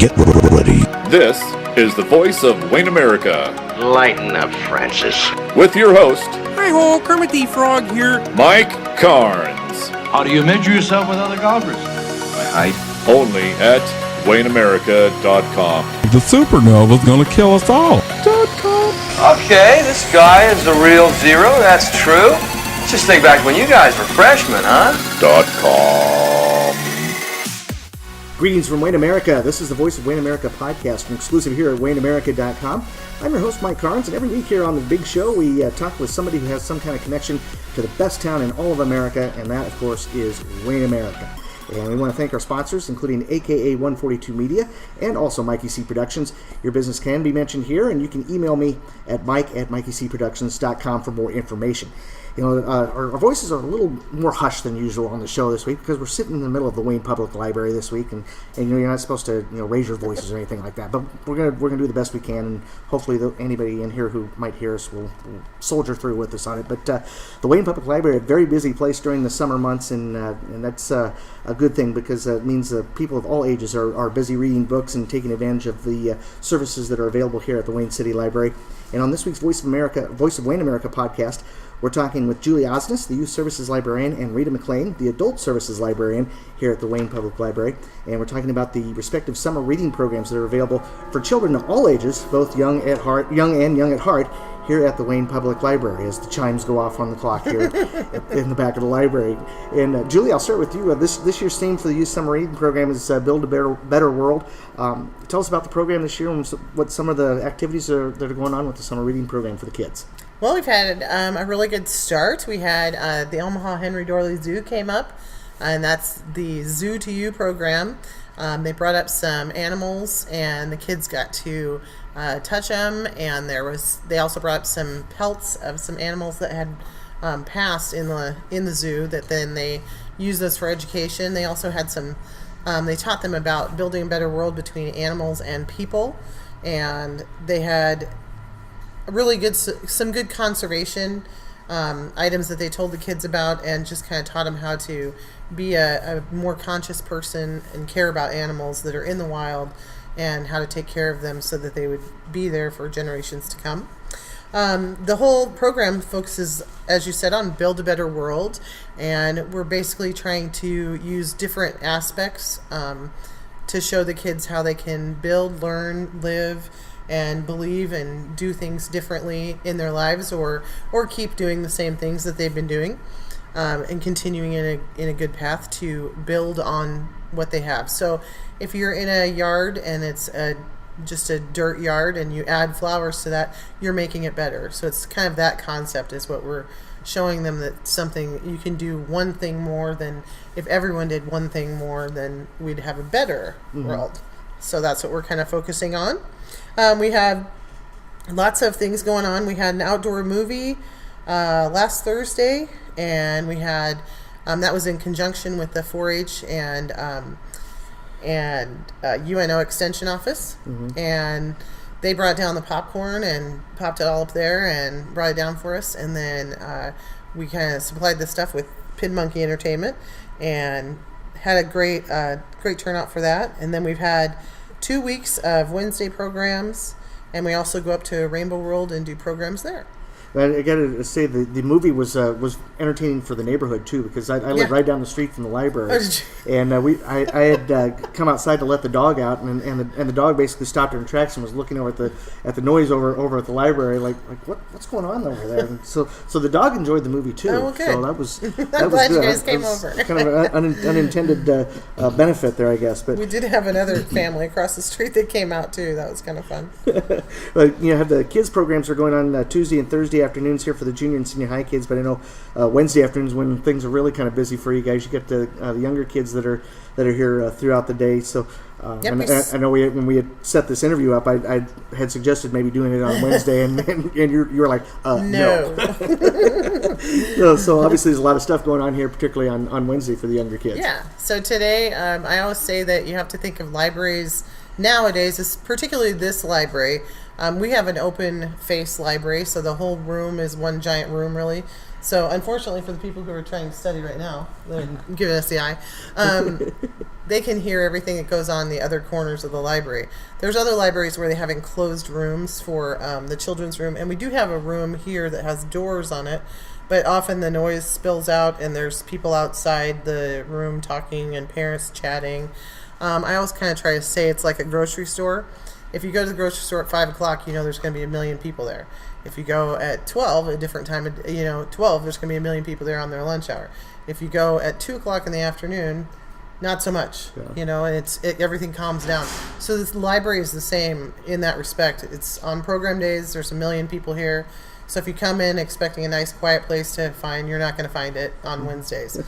Get ready. This is the voice of Wayne America. Lighten up, Francis. With your host, Hi-ho, Kermit the Frog here. Mike Carnes. How do you measure yourself with other golfers? By height. Only at WayneAmerica.com. The supernova's gonna kill us all. Okay, this guy is the real zero, that's true. Let's just think back when you guys were freshmen, huh? .com. Greetings from Wayne America. This is the Voice of Wayne America podcast, an exclusive here at WayneAmerica.com. I'm your host, Mike Carnes, and every week here on the big show, we talk with somebody who has some kind of connection to the best town in all of America, and that, of course, is Wayne America. And we want to thank our sponsors, including AKA 142 Media and also Mikey C Productions. Your business can be mentioned here, and you can email me at mike@mikeycproductions.com for more information. You know, our voices are a little more hushed than usual on the show this week because we're sitting in the middle of the Wayne Public Library this week, and you know, you're not supposed to raise your voices or anything like that. But we're gonna do the best we can, and hopefully anybody in here who might hear us will soldier through with us on it. But the Wayne Public Library, a very busy place during the summer months, and that's a good thing because it means people of all ages are busy reading books and taking advantage of the services that are available here at the Wayne City Library. And on this week's Voice of Wayne America podcast, we're talking with Julie Osnes, the Youth Services Librarian, and Rita McLean, the Adult Services Librarian here at the Wayne Public Library. And we're talking about the respective summer reading programs that are available for children of all ages, both young and young at heart, here at the Wayne Public Library as the chimes go off on the clock here in the back of the library. And Julie, I'll start with you. This year's theme for the Youth Summer Reading Program is Build a Better World. Tell us about the program this year and what some of the activities that are going on with the summer reading program for the kids. Well, we've had a really good start. We had the Omaha Henry Dorley Zoo came up, and that's the Zoo to You program. They brought up some animals, and the kids got to touch them, and they also brought up some pelts of some animals that had passed in the zoo that then they used those for education. They also had they taught them about building a better world between animals and people, and they had some good conservation items that they told the kids about, and just kind of taught them how to be a more conscious person and care about animals that are in the wild and how to take care of them so that they would be there for generations to come. The whole program focuses, as you said, on Build a Better World, and we're basically trying to use different aspects to show the kids how they can build, learn, live, and believe and do things differently in their lives, or keep doing the same things that they've been doing, and continuing in a good path to build on what they have. So if you're in a yard and it's just a dirt yard and you add flowers to that, you're making it better. So it's kind of that concept is what we're showing them, that something you can do one thing more than if everyone did one thing more, then we'd have a better world. So that's what we're kind of focusing on. We had lots of things going on. We had an outdoor movie last Thursday, and we had that was in conjunction with the 4-H and UNO Extension Office, and they brought down the popcorn and popped it all up there and brought it down for us, and then we kind of supplied the stuff with Pin Monkey Entertainment and had a great turnout for that. And then we've had 2 weeks of Wednesday programs, and we also go up to Rainbow World and do programs there. I got to say the movie was entertaining for the neighborhood too, because I live right down the street from the library, and I had come outside to let the dog out, and the dog basically stopped in her tracks and was looking over at the noise over at the library, like what's going on over there? And so the dog enjoyed the movie too. Oh, okay. So that was I'm glad you guys came over. Kind of an unintended benefit there, I guess. But we did have another family across the street that came out too. That was kind of fun. But have the kids programs are going on Tuesday and Thursday afternoons here for the junior and senior high kids, but I know Wednesday afternoons when things are really kind of busy for you guys. You get the younger kids that are here throughout the day. So I know when we had set this interview up, I had suggested maybe doing it on Wednesday, and you were like, no. So obviously there's a lot of stuff going on here, particularly on Wednesday for the younger kids. Yeah. So today, I always say that you have to think of libraries nowadays, particularly this library, we have an open face library, so the whole room is one giant room, really. So unfortunately for the people who are trying to study right now, they're giving us the eye, they can hear everything that goes on in the other corners of the library. There's other libraries where they have enclosed rooms for the children's room, and we do have a room here that has doors on it, but often the noise spills out and there's people outside the room talking and parents chatting. I always kind of try to say it's like a grocery store. If you go to the grocery store at 5 o'clock, you know there's going to be 1 million people there. If you go at 12, a different time, 12, there's going to be 1 million people there on their lunch hour. If you go at 2 o'clock in the afternoon, not so much, and everything calms down. So this library is the same in that respect. It's on program days, there's 1 million people here. So if you come in expecting a nice quiet place to find, you're not going to find it on Wednesdays.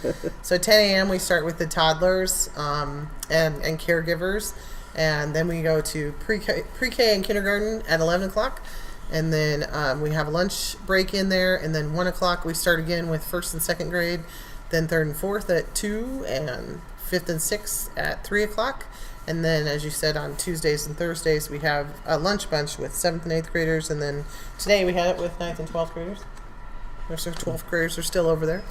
So 10 a.m. we start with the toddlers and caregivers, and then we go to pre-K and kindergarten at 11 o'clock. And then we have a lunch break in there, and then 1 o'clock we start again with first and second grade, then third and fourth at 2, and fifth and sixth at 3 o'clock. And then, as you said, on Tuesdays and Thursdays we have a lunch bunch with 7th and 8th graders, and then today we had it with 9th and 12th graders. There's our 12th graders are still over there.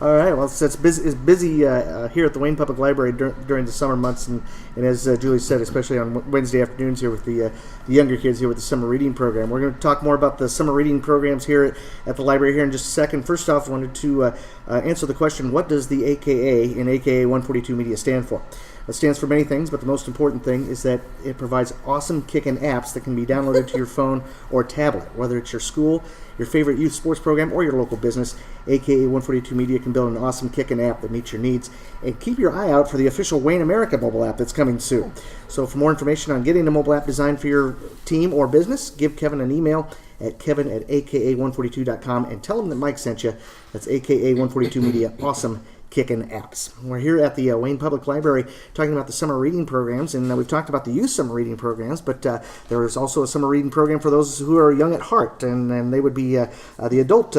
All right. Well, it's busy here at the Wayne Public Library during the summer months, and as Julie said, especially on Wednesday afternoons here with the younger kids here with the summer reading program. We're going to talk more about the summer reading programs here at the library here in just a second. First off, I wanted to answer the question: what does the AKA in AKA 142 Media stand for? It stands for many things, but the most important thing is that it provides awesome kickin' apps that can be downloaded to your phone or tablet. Whether it's your school, your favorite youth sports program, or your local business, AKA 142 Media can build an awesome kickin' app that meets your needs. And keep your eye out for the official Wayne America mobile app that's coming soon. So for more information on getting a mobile app designed for your team or business, give Kevin an email at kevin@aka142.com and tell him that Mike sent you. That's AKA 142 Media. Awesome kicking apps. We're here at the Wayne Public Library talking about the summer reading programs, and we've talked about the youth summer reading programs, but there is also a summer reading program for those who are young at heart, and they would be the adult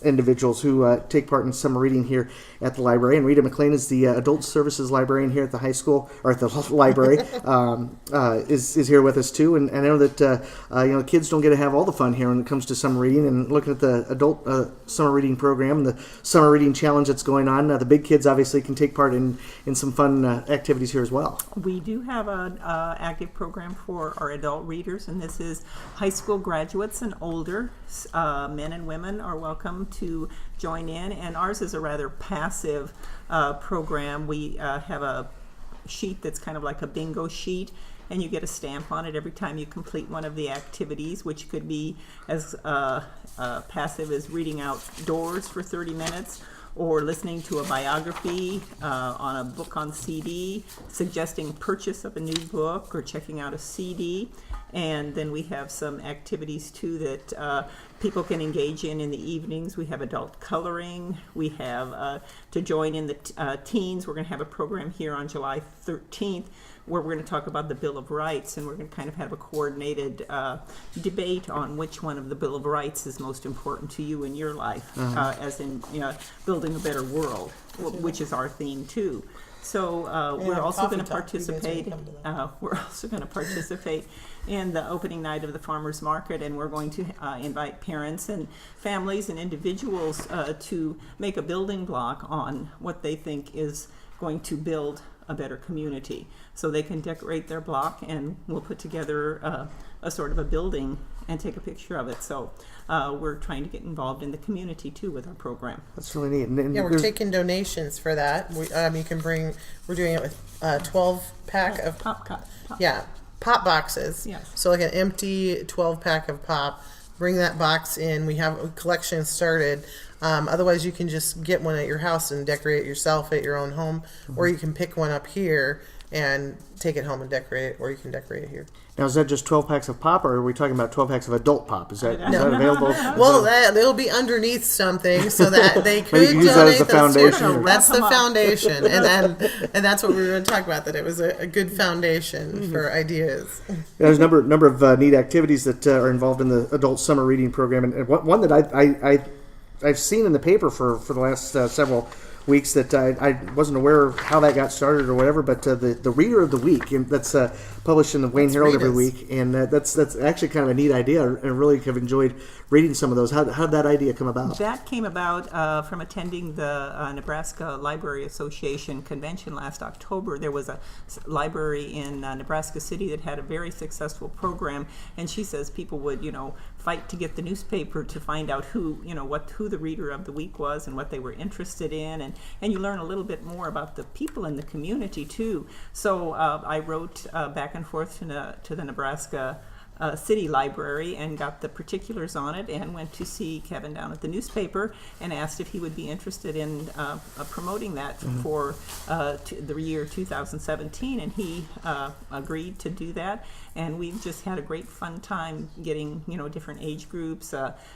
individuals who take part in summer reading here at the library. And Rita McLean is the adult services librarian here at the high school, or at the library, is here with us too. And I know that kids don't get to have all the fun here when it comes to summer reading, and looking at the adult summer reading program and the summer reading challenge that's going on. The big kids obviously can take part in some fun activities here as well. We do have an active program for our adult readers, and this is high school graduates and older. Men and women are welcome to join in, and ours is a rather passive program. We have a sheet that's kind of like a bingo sheet, and you get a stamp on it every time you complete one of the activities, which could be as passive as reading outdoors for 30 minutes, or listening to a biography on a book on CD, suggesting purchase of a new book, or checking out a CD. And then we have some activities too that people can engage in the evenings. We have adult coloring. We have to join in the teens. We're going to have a program here on July 13th where we're going to talk about the Bill of Rights, and we're going to kind of have a coordinated debate on which one of the Bill of Rights is most important to you in your life, as in building a better world, which is our theme too. So we're also going to participate. We're also going to participate in the opening night of the farmers market, and we're going to invite parents and families and individuals to make a building block on what they think is going to build a better community. So they can decorate their block, and we'll put together a sort of a building and take a picture of it. So we're trying to get involved in the community too with our program. That's really neat. And we're taking donations for that. You can bring. We're doing it with 12-pack of pop boxes. Yes. So like an empty 12-pack of pop. Bring that box in. We have a collection started. Otherwise, you can just get one at your house and decorate it yourself at your own home, or you can pick one up here and take it home and decorate it, or you can decorate it here. Now, is that just 12 packs of pop, or are we talking about 12 packs of adult pop? Is that available? Well, it'll be underneath something so that they could use that as donate the foundation. That's the foundation, and that's what we were going to talk about. That it was a good foundation for ideas. There's a number of neat activities that are involved in the adult summer reading program, and one that I've seen in the paper for the last several weeks that I wasn't aware of how that got started or whatever, but the Reader of the Week, and that's published in the Wayne Herald every week, and that's actually kind of a neat idea. I really have enjoyed reading some of those. How did that idea come about? That came about from attending the Nebraska Library Association convention last October. There was a library in Nebraska City that had a very successful program, and she says people would, fight to get the newspaper to find out who the Reader of the Week was and what they were interested in, and you learn a little bit more about the people in the community too. So I wrote back and forth to the Nebraska City Library and got the particulars on it, and went to see Kevin down at the newspaper and asked if he would be interested in promoting that for the year 2017, and he agreed to do that. And we've just had a great fun time getting different age groups,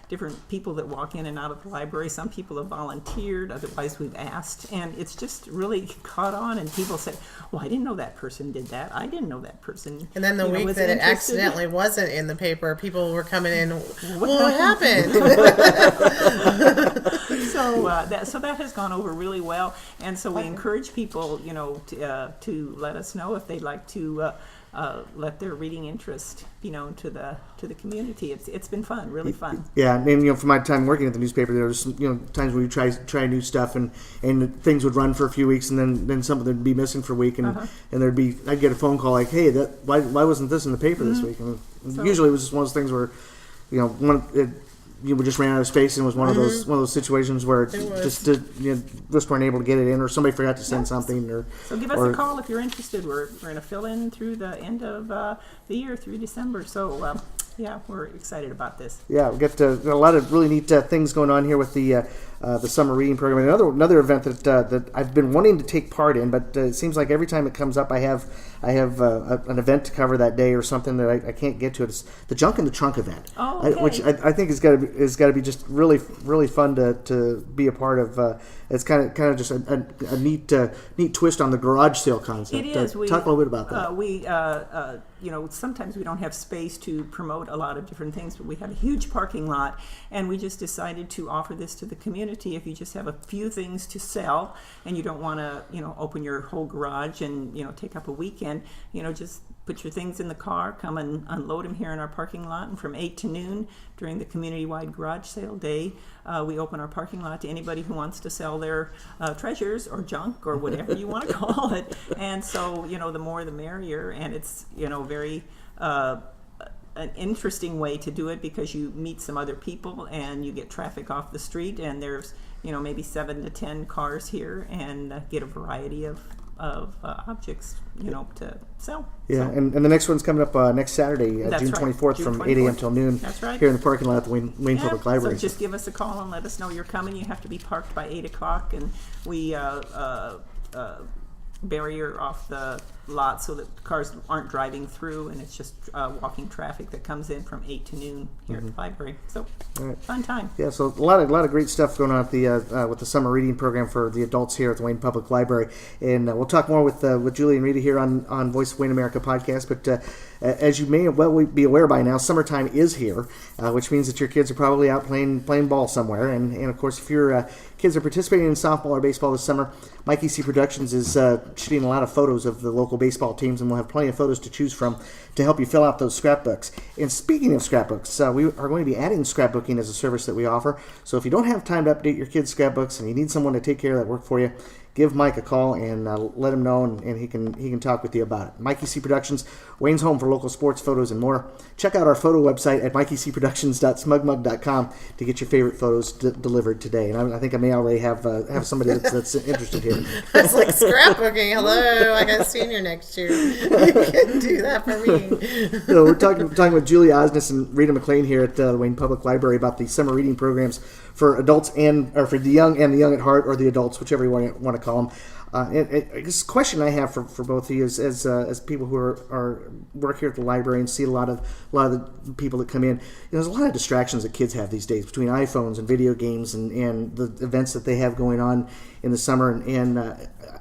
different people that walk in and out of the library. Some people have volunteered, otherwise we've asked, and it's just really caught on. And people say, "Well, I didn't know that person did that. I didn't know that person." And then the week that it accidentally wasn't in the paper, people were coming in. What happened? So that has gone over really well, and so we encourage people, to let us know if they'd like to let their reading interest be known to the community. It's been fun, really fun. Yeah, and from my time working at the newspaper, there was times where you try new stuff, and things would run for a few weeks, and then something would be missing for a week, and I'd get a phone call like, "Hey, why wasn't this in the paper this week?" And usually it was just one of those things where we just ran out of space, and it was one of those situations where just weren't able to get it in, or somebody forgot to send something. So give us a call if you're interested. We're going to fill in through the end of the year, through December. So we're excited about this. Yeah, we got a lot of really neat things going on here with the summer reading program. Another event that I've been wanting to take part in, but it seems like every time it comes up, I have an event to cover that day or something that I can't get to. It's the Junk in the Trunk event, which I think is got to be just really really fun to be a part of. It's kind of just a neat twist on the garage sale concept. It is. Talk a little bit about that. Sometimes we don't have space to promote a lot of different things, but we have a huge parking lot, and we just decided to offer this to the community. If you just have a few things to sell and you don't want to, open your whole garage and, take up a weekend, just put your things in the car, come and unload them here in our parking lot, and from 8 to noon during the community-wide garage sale day, we open our parking lot to anybody who wants to sell their treasures or junk or whatever you want to call it. And so, the more the merrier, and it's, very an interesting way to do it, because you meet some other people and you get traffic off the street, and there's maybe 7 to 10 cars here, and get a variety of objects to sell. Yeah, and the next one's coming up next Saturday, June 24th, from 8 a.m. till noon. That's right. Here in the parking lot at the Wayne Public Library. So just give us a call and let us know you're coming. You have to be parked by 8 o'clock, and we barrier off the lot so that cars aren't driving through, and it's just walking traffic that comes in from 8 to noon here at the library. So fun time. Yeah, so a lot of great stuff going on at the with the summer reading program for the adults here at the Wayne Public Library, and we'll talk more with Julie and Rita here on Voice of Wayne America podcast. But as you may well be aware by now, summertime is here, which means that your kids are probably out playing ball somewhere, and of course if your kids are participating in softball or baseball this summer, Mike EC Productions is shooting a lot of photos of the local baseball teams, and we'll have plenty of photos to choose from to help you fill out those scrapbooks. And speaking of scrapbooks, we are going to be adding scrapbooking as a service that we offer. So if you don't have time to update your kids' scrapbooks and you need someone to take care of that work for you, give Mike a call and let him know, and he can talk with you about it. Mike EC Productions, Wayne's home for local sports photos and more. Check out our photo website at mikeecproductions.smugmug.com to get your favorite photos delivered today. And I think I may already have somebody that's interested here. It's like scrapbooking. Hello, I got a senior next year. You can do that for me. So we're talking with Julie Osnes and Rita McLean here at the Wayne Public Library about the summer reading programs for adults or for the young and the young at heart, or the adults, whichever you want to call them. This question I have for both of you is, as people who are work here at the library and see a lot of the people that come in, there's a lot of distractions that kids have these days between iPhones and video games and the events that they have going on in the summer. And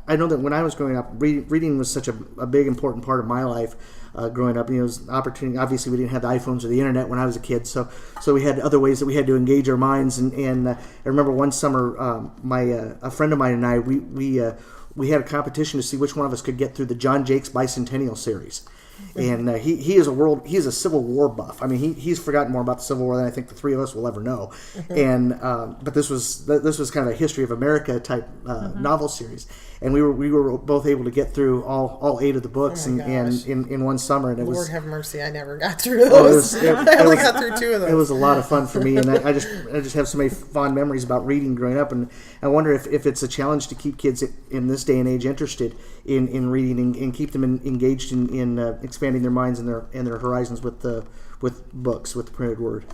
I know that when I was growing up, reading was such a big, important part of my life. Growing up, it was an opportunity. Obviously, we didn't have the iPhones or the internet when I was a kid, so we had other ways that we had to engage our minds. And I remember one summer, a friend of mine and I, we had a competition to see which one of us could get through the John Jakes Bicentennial series. And he is a Civil War buff. I mean, he's forgotten more about the Civil War than I think the three of us will ever know. And but this was kind of a history of America type novel series, and we were both able to get through all 8 of the books in one summer. And it was, Lord have mercy, I never got through those. I only got through 2 of those. It was a lot of fun for me, and I just have so many fond memories about reading growing up. And I wonder if it's a challenge to keep kids in this day and age interested in reading and keep them engaged in expanding their minds and their horizons with books, with the printed word.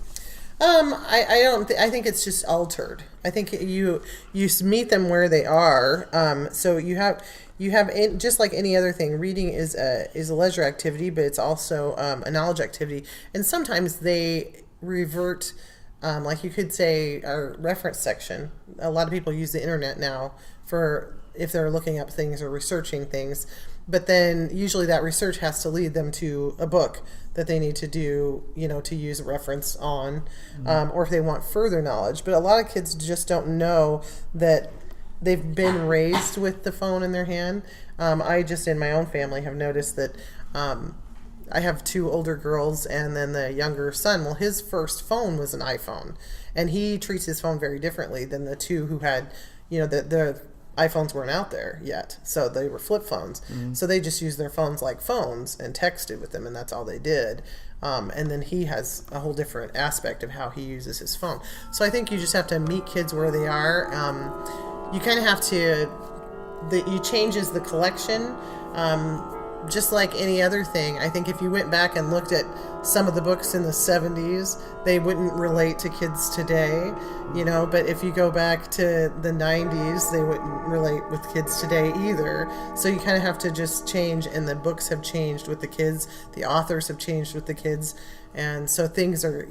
I think it's just altered. I think you meet them where they are. So you have just like any other thing, reading is a leisure activity, but it's also a knowledge activity. And sometimes they revert, like you could say, a reference section. A lot of people use the internet now for if they're looking up things or researching things. But then usually that research has to lead them to a book that they need to do, to use a reference on, or if they want further knowledge. But a lot of kids just don't know that they've been raised with the phone in their hand. I just, in my own family, have noticed that I have 2 older girls and then the younger son. Well, his first phone was an iPhone, and he treats his phone very differently than the 2 who had, the iPhones weren't out there yet, so they were flip phones. So they just used their phones like phones and texted with them, and that's all they did. And then he has a whole different aspect of how he uses his phone. So I think you just have to meet kids where they are. You kind of have to, you changes the collection, just like any other thing. I think if you went back and looked at some of the books in the 70s, they wouldn't relate to kids today, but if you go back to the 90s, they wouldn't relate with kids today either. So you kind of have to just change, and the books have changed with the kids, the authors have changed with the kids, and so things are,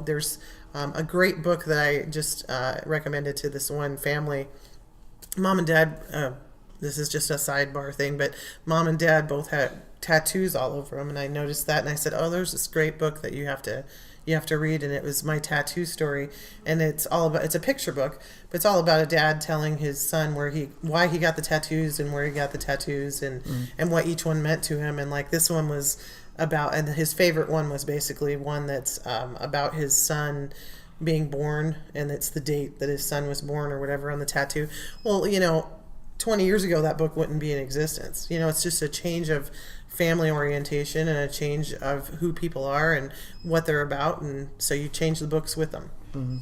there's a great book that I just recommended to this one family. Mom and Dad, this is just a sidebar thing, but Mom and Dad both had tattoos all over them, and I noticed that, and I said, "Oh, there's this great book that you have to read," and it was My Tattoo Story, and it's a picture book, but it's all about a dad telling his son why he got the tattoos and where he got the tattoos and what each one meant to him. And like this one was about, and his favorite one was basically one that's about his son being born, and it's the date that his son was born or whatever on the tattoo. Well, 20 years ago, that book wouldn't be in existence. It's just a change of family orientation and a change of who people are and what they're about, and so you change the books with them. Mm-hmm.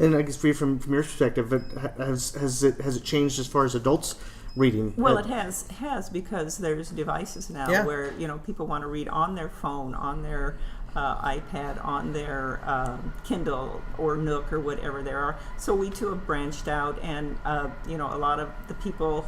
And I guess from your perspective, has it changed as far as adults reading? Well, it has because there's devices now where people want to read on their phone, on their iPad, on their Kindle or Nook or whatever there are. So we too have branched out, and a lot of the people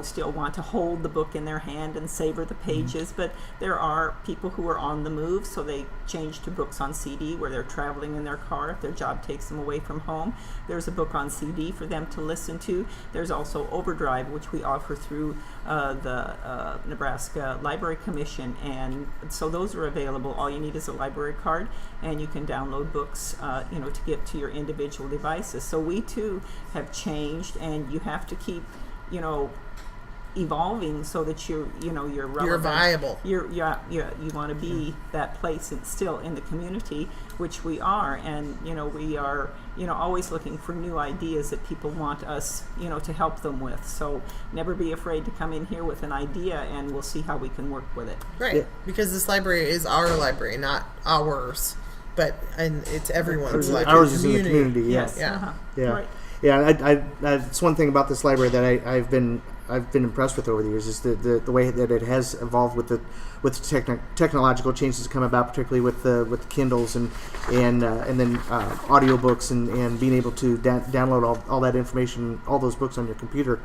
still want to hold the book in their hand and savor the pages, but there are people who are on the move, so they change to books on CD where they're traveling in their car if their job takes them away from home. There's a book on CD for them to listen to. There's also Overdrive, which we offer through the Nebraska Library Commission, and so those are available. All you need is a library card, and you can download books to get to your individual devices. So we too have changed, and you have to keep evolving so that you're relevant. You're viable. You want to be that place and still in the community, which we are, and we are always looking for new ideas that people want us to help them with. So never be afraid to come in here with an idea, and we'll see how we can work with it. Right, because this library is our library, not ours, and it's everyone's library. Ours is in the community. Yes. Yeah. Uh-huh. Yeah. Right. Yeah, it's one thing about this library that I've been impressed with over the years is the way that it has evolved with the technological changes that come about, particularly with the Kindles and then audiobooks and being able to download all that information, all those books on your computer.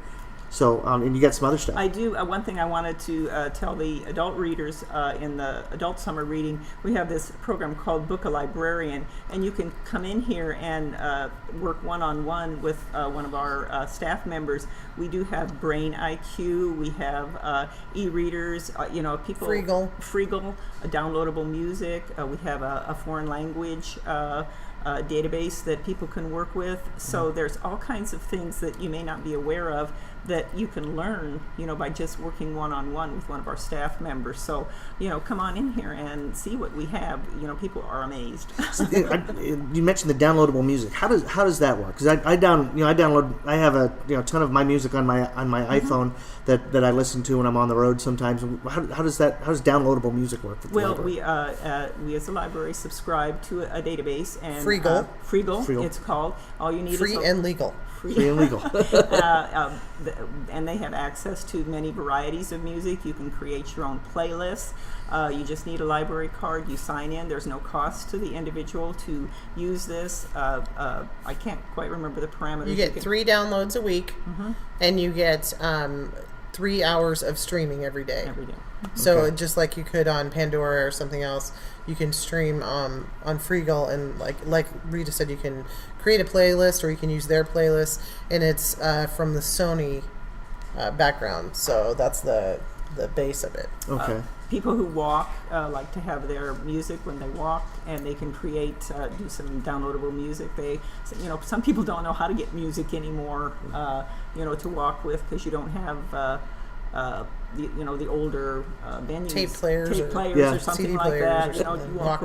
So, and you got some other stuff. I do. One thing I wanted to tell the adult readers in the adult summer reading, we have this program called Book a Librarian, and you can come in here and work one-on-one with one of our staff members. We do have Brain IQ, we have e-readers, people... Freegal, downloadable music. We have a foreign language database that people can work with. So there's all kinds of things that you may not be aware of that you can learn, by just working one-on-one with one of our staff members. So, come on in here and see what we have. People are amazed. You mentioned the downloadable music. How does that work? Because I download. I have a ton of my music on my iPhone that I listen to when I'm on the road sometimes. How does downloadable music work? Well, we as a library subscribe to a database and Freegal. It's called. All you need free is and legal. Free and legal. And they have access to many varieties of music. You can create your own playlists. You just need a library card. You sign in. There's no cost to the individual to use this. I can't quite remember the parameters. You get 3 downloads a week, and you get 3 hours of streaming every day. Every day. So just like you could on Pandora or something else, you can stream on Freegal, and like Rita said, you can create a playlist or you can use their playlist, and it's from the Sony background. So that's the base of it. Okay. People who walk like to have their music when they walk, and they can create, do some downloadable music. Some people don't know how to get music anymore, to walk with, because you don't have the older venues, tape players or something CD like that. You walk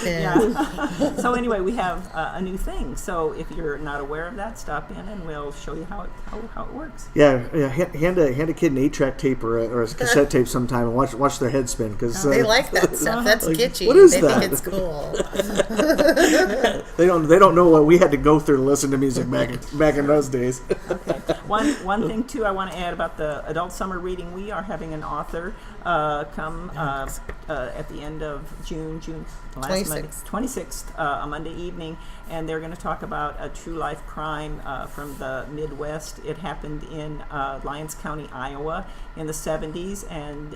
in. Yeah. So anyway, we have a new thing. So if you're not aware of that, stop in and we'll show you how it works. Yeah. Hand a kid an 8-track tape or a cassette tape sometime and watch their head spin, because they like that stuff. That's kitschy. What is they that? think it's cool. They don't know what we had to go through to listen to music back in those days. Okay. One thing too I want to add about the adult summer reading, we are having an author come at the end of June 26th, a Monday evening, and they're going to talk about a true life crime from the Midwest. It happened in Lyons County, Iowa in the 70s, and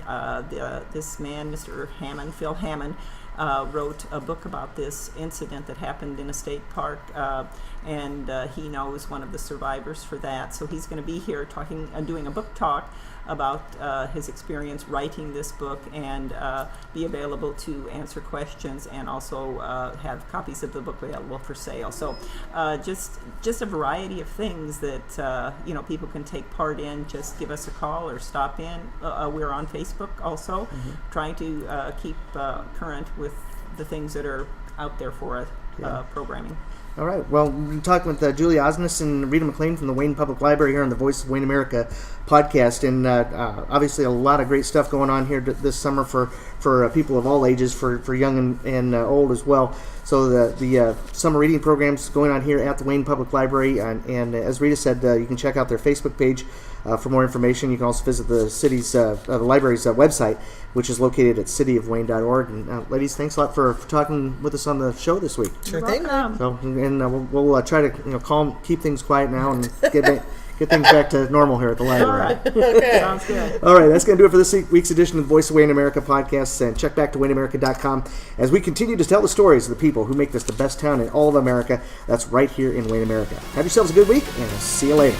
this man, Mr. Hammond, Phil Hammond, wrote a book about this incident that happened in a state park, and he knows one of the survivors for that. So he's going to be here doing a book talk about his experience writing this book, and be available to answer questions, and also have copies of the book available for sale. So just a variety of things that people can take part in. Just give us a call or stop in. We're on Facebook also, trying to keep current with the things that are out there for programming. All right. Well, we're talking with Julie Osnes and Rita McLean from the Wayne Public Library here on the Voice of Wayne America podcast, and obviously a lot of great stuff going on here this summer for people of all ages, for young and old as well. So the summer reading programs going on here at the Wayne Public Library, and as Rita said, you can check out their Facebook page for more information. You can also visit the city's the library's website, which is located at cityofwayne.org. And ladies, thanks a lot for talking with us on the show this week. Sure thing. So, and we'll try to keep things quiet now and get things back to normal here at the library. All right. Okay. Sounds good. All right, that's going to do it for this week's edition of the Voice of Wayne America podcast. And check back to WayneAmerica.com as we continue to tell the stories of the people who make this the best town in all of America. That's right here in Wayne America. Have yourselves a good week, and see you later.